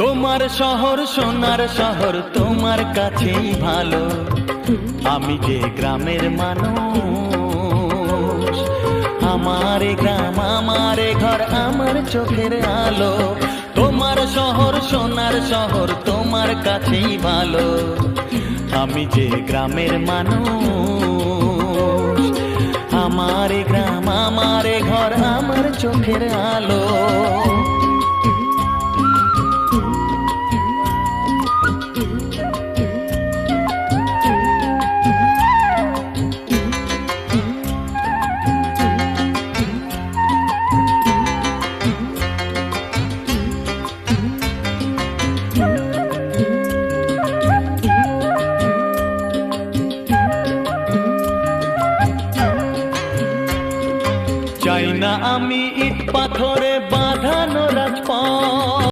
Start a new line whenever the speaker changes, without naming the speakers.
তোমার শহর সোনার শহর তোমার কাছেই ভালো, আমি যে গ্রামের মানুষ। আমার গ্রাম আমার ঘর আমার চোখের আলো, তোমার শহর সোনার শহর তোমার কাছেই ভালো, আমি যে গ্রামের মানুষ। আমার গ্রাম আমার ঘর আমার চোখের আলো। চাই না আমি ইট পাথর